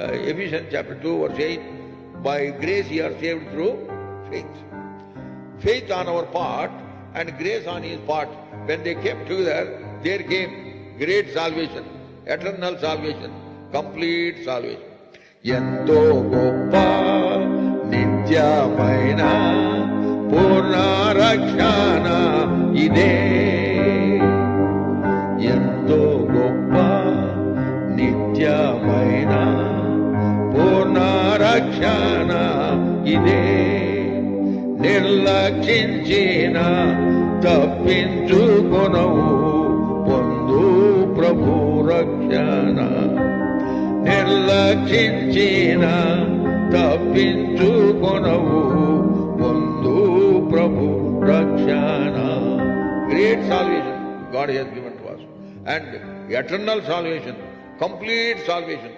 Ephesians chapter 2 verse 8, by grace ye are saved through faith. Faith on our part and grace on his part. When they came together, there came great salvation, eternal salvation, complete salvation. ఎంతో గొప్ప నిత్యమైన పూర్ణ రక్షణ ఇదే. ఎంతో గొప్ప నిత్యమైన పూర్ణ రక్షణ ఇదే. నిర్లక్షించిన తప్పించుకొనవు పొందు ప్రభు రక్షణ. నిర్లక్షించిన తప్పించుకొనవు పొందు ప్రభు రక్షణ. Great salvation God has given to us, and eternal salvation, complete salvation.